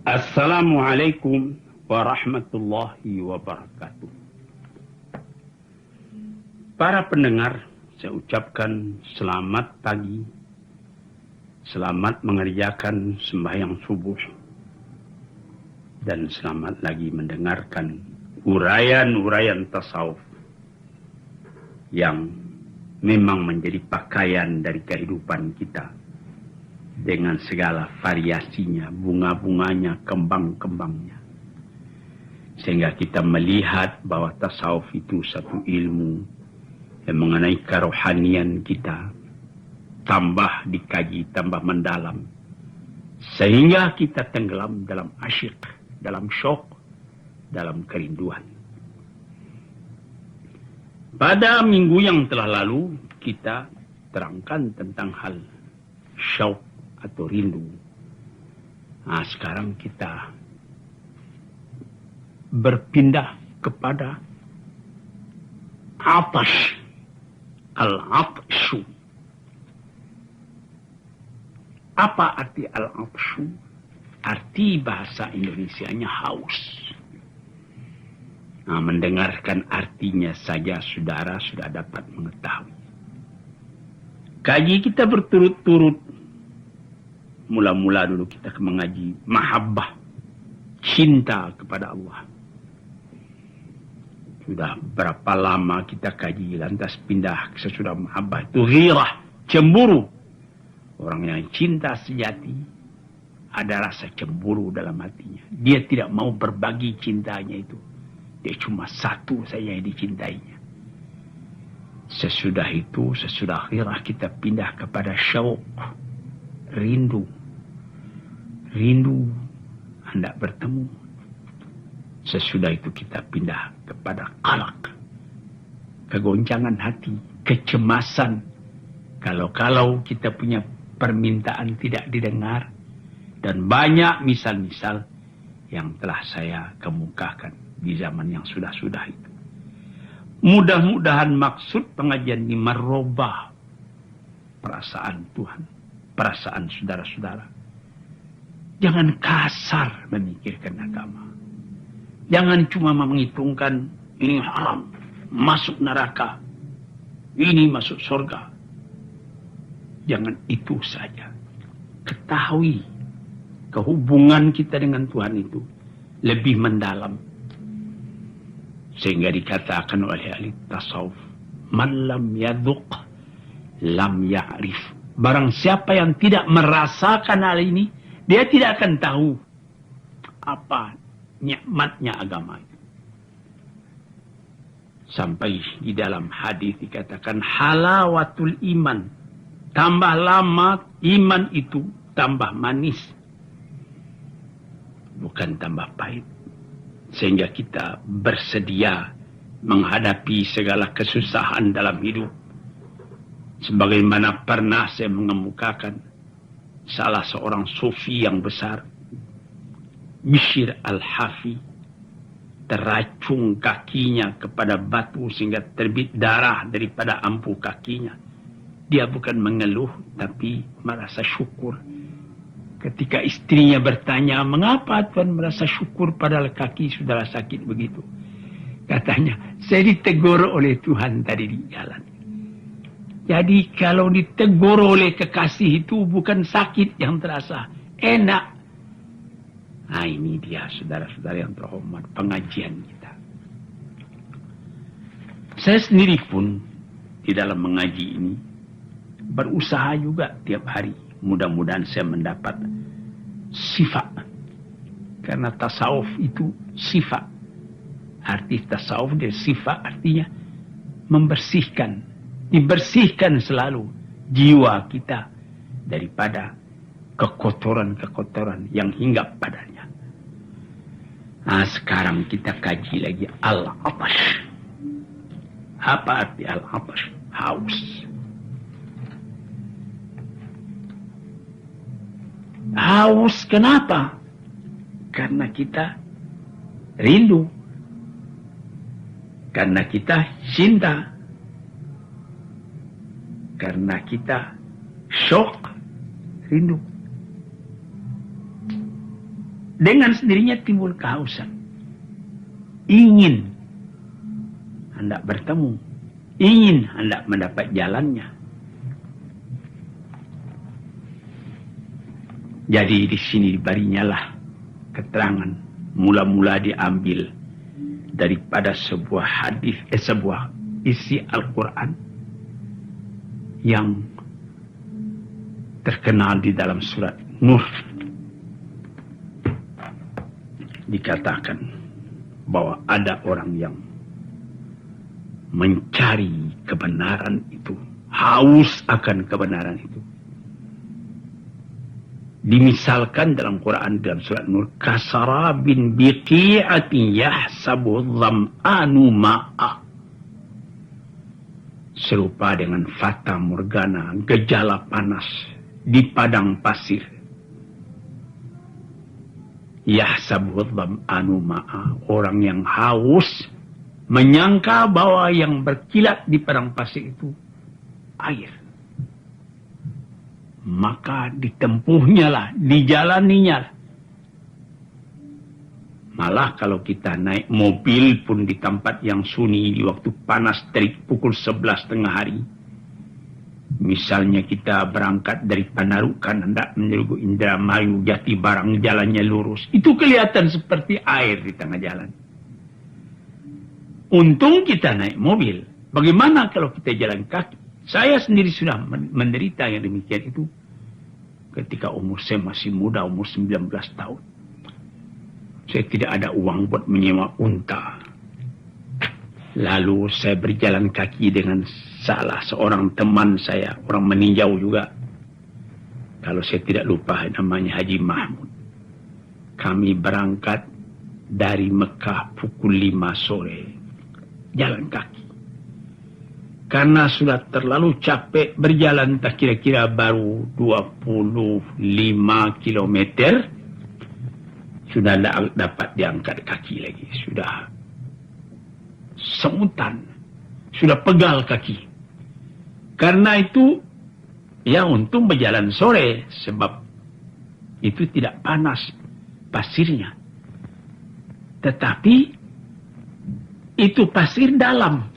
Assalamualaikum warahmatullahi wabarakatuh. Para pendengar, saya ucapkan selamat pagi, selamat mengerjakan sembahyang subuh, dan selamat lagi mendengarkan uraian-uraian tasawuf yang memang menjadi pakaian dari kehidupan kita dengan segala variasinya, bunga-bunganya, kembang-kembangnya. Sehingga kita melihat bahwa tasawuf itu satu ilmu yang mengenai kerohanian kita, tambah dikaji, tambah mendalam. Sehingga kita tenggelam dalam asyik, dalam syok, dalam kerinduan. Pada minggu yang telah lalu, kita terangkan tentang hal syauq atau rindu. Nah, sekarang kita berpindah kepada atash, al-atshu. Apa arti al-atshu? Arti bahasa Indonesianya haus. Nah, mendengarkan artinya saja saudara sudah dapat mengetahui. Kaji kita berturut-turut. Mula-mula dulu kita mengaji mahabbah, cinta kepada Allah. Sudah berapa lama kita kaji, lantas pindah sesudah mahabbah itu ghirah, cemburu. Orang yang cinta sejati ada rasa cemburu dalam hatinya. Dia tidak mau berbagi cintanya itu. Dia cuma satu saja yang dicintainya. Sesudah itu, sesudah ghirah, kita pindah kepada syauq, rindu. Rindu hendak bertemu. Sesudah itu kita pindah kepada qalaq, kegoncangan hati, kecemasan. Kalau kita punya permintaan tidak didengar. Dan banyak misal-misal yang telah saya kemukakan di zaman yang sudah-sudah itu. Mudah-mudahan maksud pengajian ini merubah perasaan Tuhan, perasaan saudara-saudara. Jangan kasar memikirkan agama. Jangan cuma menghitungkan ini haram, masuk neraka, ini masuk surga. Jangan itu saja. Ketahui kehubungan kita dengan Tuhan itu lebih mendalam. Sehingga dikatakan oleh ahli tasawuf, man lam yadhuq lam ya'rif. Barang siapa yang tidak merasakan hal ini, dia tidak akan tahu apa nikmatnya agama itu. Sampai di dalam hadis dikatakan halawatul iman. Tambah lama iman itu tambah manis. Bukan tambah pahit. Sehingga kita bersedia menghadapi segala kesusahan dalam hidup. Sebagaimana pernah saya mengemukakan salah seorang sufi yang besar, Bishr al-Hafi, teracung kakinya kepada batu sehingga terbit darah daripada ampuh kakinya. Dia bukan mengeluh tapi merasa syukur. Ketika istrinya bertanya, mengapa Tuhan merasa syukur padahal kaki sudah sakit begitu? Katanya, saya ditegur oleh Tuhan tadi di jalan. Jadi kalau ditegur oleh kekasih itu bukan sakit yang terasa, enak. Nah, ini dia saudara-saudara yang terhormat, pengajian kita. Saya sendiri pun di dalam mengaji ini berusaha juga tiap hari. Mudah-mudahan saya mendapat sifat. Karena tasawuf itu sifat. Arti tasawuf dia sifat artinya membersihkan. Dibersihkan selalu jiwa kita daripada kekotoran-kekotoran yang hinggap padanya. Nah, sekarang kita kaji lagi al-atash. Apa arti al-atash? Haus. Haus kenapa? Karena kita rindu. Karena kita cinta. Karena kita syok, rindu. dengan sendirinya timbul kehausan. Ingin hendak bertemu, ingin hendak mendapat jalannya. Jadi di sini barinyalah keterangan mula-mula diambil daripada sebuah hadis, sebuah isi Al-Quran yang terkenal di dalam surat Nur. Dikatakan bahwa ada orang yang mencari kebenaran itu, haus akan kebenaran itu. Dimisalkan dalam Quran dalam surat Nur, kasarabin biqi'atin yahsabu dham'anu ma'a. Serupa dengan fata morgana, gejala panas di padang pasir. Yahsabu dham'anu ma'a. Orang yang haus menyangka bahwa yang berkilat di padang pasir itu air. Maka ditempuhnya lah, dijalaninya lah. Malah kalau kita naik mobil pun di tempat yang sunyi di waktu panas terik pukul 11 tengah hari. Misalnya kita berangkat dari Panarukan hendak menuju Indramayu, Jati Barang, jalannya lurus. Itu kelihatan seperti air di tengah jalan. Untung kita naik mobil. Bagaimana kalau kita jalan kaki? Saya sendiri sudah menderita yang demikian itu ketika umur saya masih muda, umur 19 tahun. Saya tidak ada uang buat menyewa unta. Lalu saya berjalan kaki dengan salah seorang teman saya, orang meninjau juga. Kalau saya tidak lupa namanya Haji Mahmud. Kami berangkat dari Mekah pukul 5 sore. Jalan kaki. Karena sudah terlalu capek berjalan, tak kira-kira baru 25 kilometer. Sudah tidak dapat diangkat kaki lagi. Sudah semutan. Sudah pegal kaki. Karena itu, ya untung berjalan sore. Sebab itu tidak panas pasirnya. Tetapi itu pasir dalam.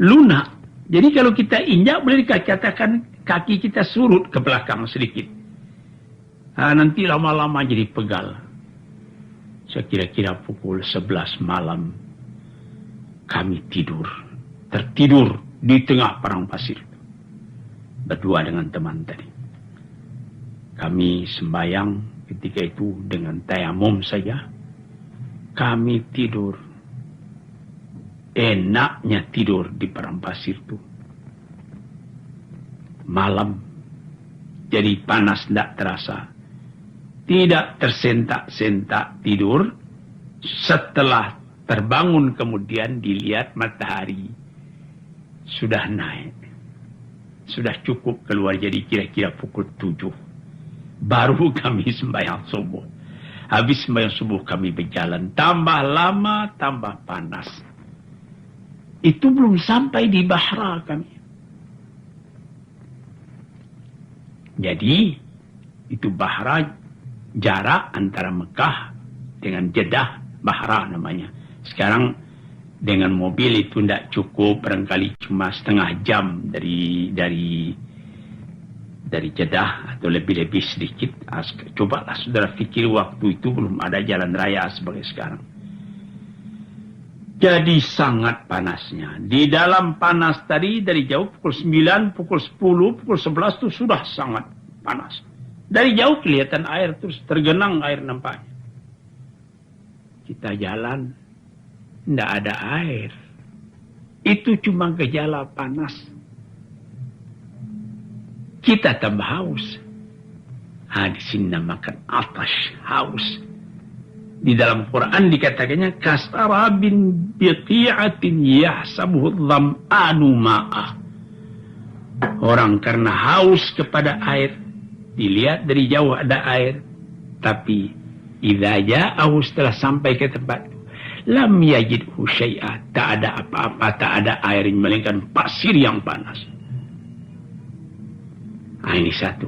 Lunak. Jadi kalau kita injak boleh dikatakan kaki kita surut ke belakang sedikit. Nanti lama-lama jadi pegal. Saya kira-kira pukul 11 malam kami tidur. Tertidur di tengah padang pasir. Berdua dengan teman tadi. Kami sembahyang ketika itu dengan tayamum saja. Kami tidur. Enaknya tidur di padang pasir itu. Malam. Jadi panas tidak terasa. Tidak tersentak-sentak tidur. Setelah terbangun kemudian dilihat matahari. Sudah naik. Sudah cukup keluar jadi kira-kira pukul 7. Baru kami sembahyang subuh. Habis sembahyang subuh kami berjalan. Tambah lama, tambah panas. Itu belum sampai di Bahra kami. Jadi, itu Bahra jarak antara Mekah dengan Jeddah, Bahra namanya. Sekarang dengan mobil itu tidak cukup, barangkali cuma setengah jam dari Jeddah atau lebih-lebih sedikit. Cobalah saudara fikir waktu itu belum ada jalan raya sebagai sekarang. Jadi sangat panasnya. Di dalam panas tadi dari jauh pukul 9, pukul 10, pukul 11 itu sudah sangat panas. Dari jauh kelihatan air terus tergenang air nampaknya. Kita jalan, tidak ada air. Itu cuma gejala panas. Kita tambah haus. Di sini namakan atash, haus. Di dalam Quran dikatakannya kasarabin biqi'atin yahsabuhu dham'anu ma'ah. Orang karena haus kepada air, dilihat dari jauh ada air, tapi idza ja'ahu setelah sampai ke tempat lam yajidhu syai'a, tak ada apa-apa, tak ada air melainkan pasir yang panas. Ini satu.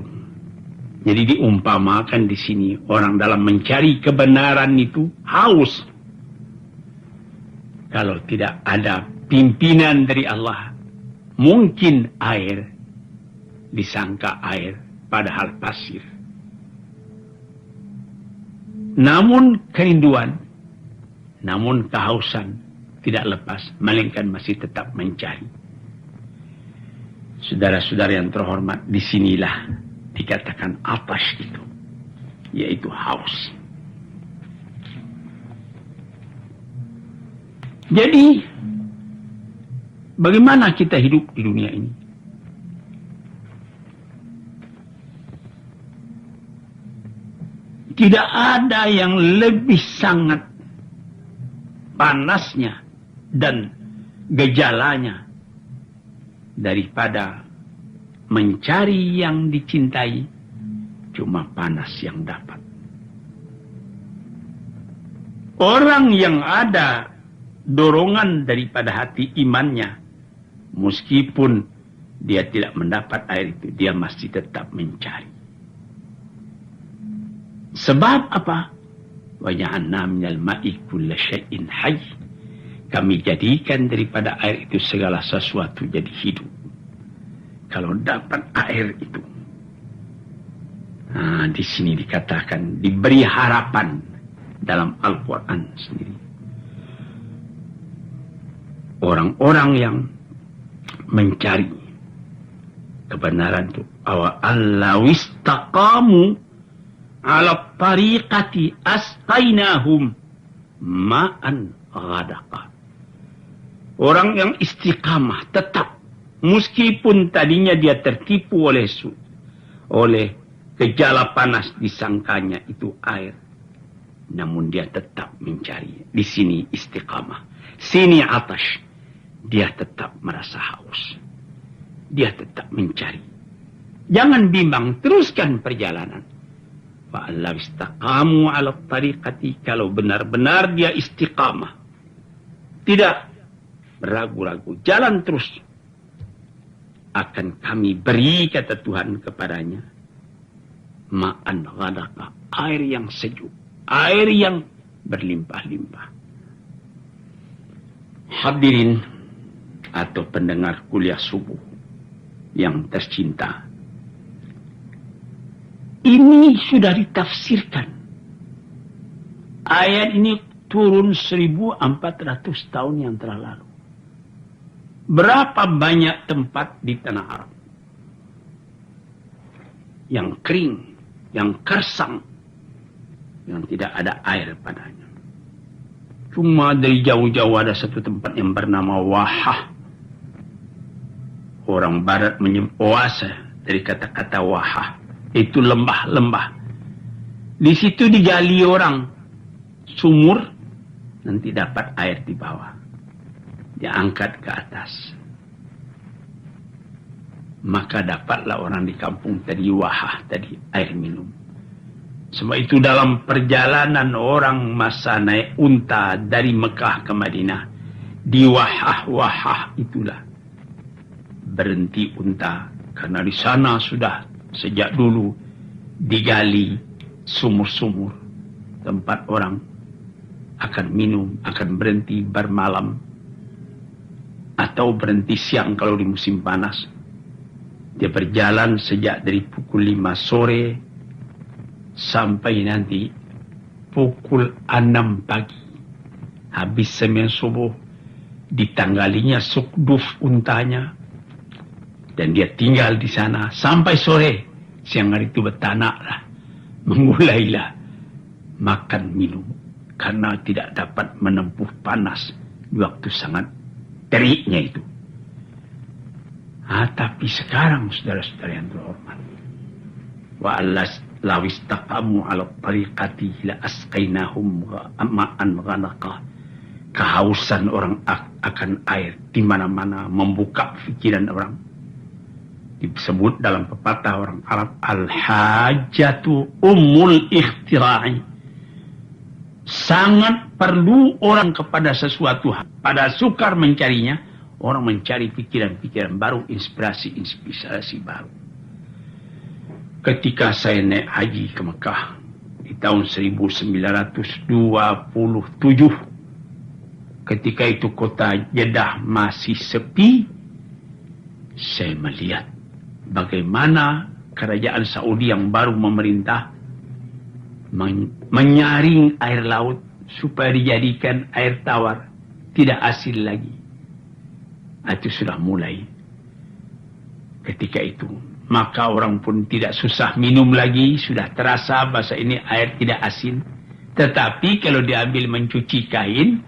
Jadi diumpamakan di sini orang dalam mencari kebenaran itu haus. Kalau tidak ada pimpinan dari Allah, mungkin air disangka air, padahal pasir. Namun kerinduan, namun kehausan tidak lepas, melainkan masih tetap mencari. Saudara-saudara yang terhormat, disinilah dikatakan atash itu, yaitu haus. Jadi, bagaimana kita hidup di dunia ini? Tidak ada yang lebih sangat panasnya dan gejalanya daripada mencari yang dicintai, cuma panas yang dapat. Orang yang ada dorongan daripada hati imannya, meskipun dia tidak mendapat air itu, dia masih tetap mencari. Sebab apa? Wa ja'alna minal ma'i kulla syai'in hayy. Kami jadikan daripada air itu segala sesuatu jadi hidup. Kalau dapat air itu, nah, di sini dikatakan diberi harapan dalam Al-Quran sendiri. Orang-orang yang mencari kebenaran itu, Allahu istaqamu ala tariqati asqainahum ma'an ghadaqa. Orang yang istiqamah tetap, meskipun tadinya dia tertipu oleh gejala panas, disangkanya itu air, namun dia tetap mencari. Di sini istiqamah, sini atash, dia tetap merasa haus, dia tetap mencari. Jangan bimbang, teruskan perjalanan. Fa'allahu istaqamu ala tariqati, kalau benar-benar dia istiqamah, tidak ragu-ragu, jalan terus, akan kami beri, kata Tuhan kepadanya, ma'an ghadaqa, air yang sejuk, air yang berlimpah-limpah. Hadirin atau pendengar kuliah subuh yang tercinta, ini sudah ditafsirkan. Ayat ini turun 1400 tahun yang telah lalu. Berapa banyak tempat di tanah Arab yang kering, yang kersang, yang tidak ada air padanya. Cuma dari jauh-jauh ada satu tempat yang bernama Wahah. Orang barat menyebut oase dari kata-kata Wahah. Itu lembah-lembah. Di situ digali orang sumur, nanti dapat air di bawah. Diangkat ke atas. Maka dapatlah orang di kampung tadi Wahah, tadi air minum. Sebab itu dalam perjalanan orang masa naik unta dari Mekah ke Madinah, di Wahah itulah berhenti unta, karena di sana sudah sejak dulu digali sumur-sumur tempat orang akan minum, akan berhenti bermalam atau berhenti siang kalau di musim panas. Dia berjalan sejak dari pukul 5 sore sampai nanti pukul 6 pagi. Habis sembahyang subuh, ditanggalinya sukduf untanya, dan dia tinggal di sana sampai sore. Siang hari itu bertanaklah, memulailah makan minum, karena tidak dapat menempuh panas di waktu sangat teriknya itu. Tapi sekarang saudara-saudara yang terhormat, wa law istaqamu ala tariqati la asqainahum ma'an ghadaqa. Kehausan orang akan air di mana-mana membuka pikiran orang. Disebut dalam pepatah orang Arab, al-hajatu ummul ikhtira'i. Sangat perlu orang kepada sesuatu, pada sukar mencarinya, orang mencari pikiran-pikiran baru, inspirasi baru. ketika saya naik haji ke Mekah di tahun 1927. Ketika itu kota Jeddah masih sepi. Saya melihat bagaimana kerajaan Saudi yang baru memerintah menyaring air laut supaya dijadikan air tawar, tidak asin lagi. Itu sudah mulai ketika itu. Maka orang pun tidak susah minum lagi, sudah terasa bahasa ini air tidak asin. Tetapi kalau diambil mencuci kain,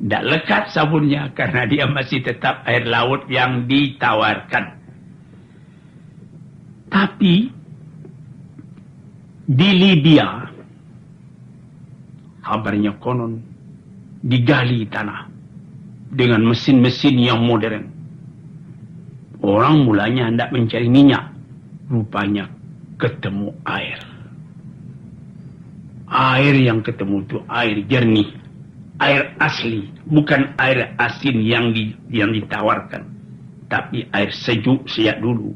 tidak lekat sabunnya karena dia masih tetap air laut yang ditawarkan. Tapi di Libya, kabarnya konon digali tanah dengan mesin-mesin yang modern. Orang mulanya hendak mencari minyak. Rupanya ketemu air. Air yang ketemu itu air jernih. Air asli, bukan air asin yang ditawarkan, tapi air sejuk sejak dulu.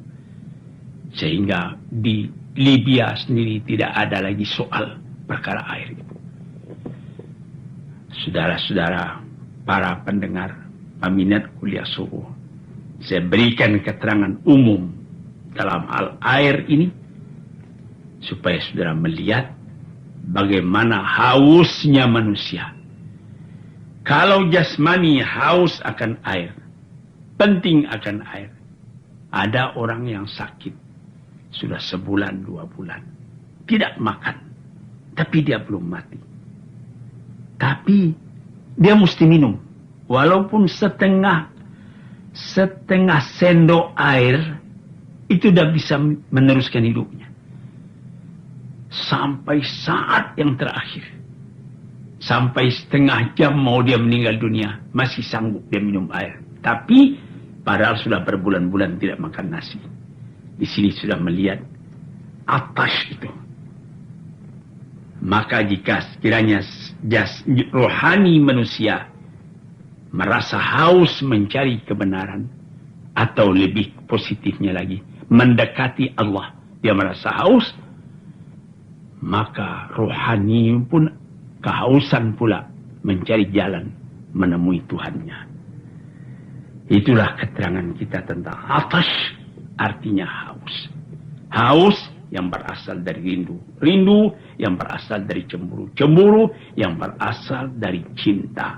Sehingga di Libya sendiri tidak ada lagi soal perkara air itu. Saudara-saudara, para pendengar peminat kuliah subuh, saya berikan keterangan umum dalam hal air ini supaya saudara melihat bagaimana hausnya manusia. Kalau jasmani haus akan air, penting akan air. Ada orang yang sakit, sudah sebulan, 2 bulan. Tidak makan, tapi dia belum mati. Tapi dia mesti minum. Walaupun setengah sendok air, itu sudah bisa meneruskan hidupnya. Sampai saat yang terakhir. Sampai setengah jam mau dia meninggal dunia, masih sanggup dia minum air. Tapi padahal sudah berbulan-bulan tidak makan nasi. Di sini sudah melihat atas itu. Maka jika sekiranya rohani manusia merasa haus mencari kebenaran, atau lebih positifnya lagi, mendekati Allah, dia merasa haus, maka rohani pun kehausan pula mencari jalan menemui Tuhannya. Itulah keterangan kita tentang atas, artinya haus. Haus yang berasal dari rindu. Rindu yang berasal dari cemburu. Cemburu yang berasal dari cinta.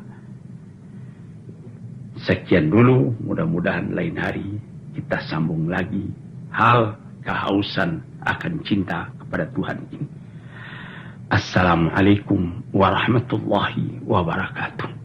Sekian dulu, mudah-mudahan lain hari kita sambung lagi hal kehausan akan cinta kepada Tuhan ini. Assalamualaikum warahmatullahi wabarakatuh.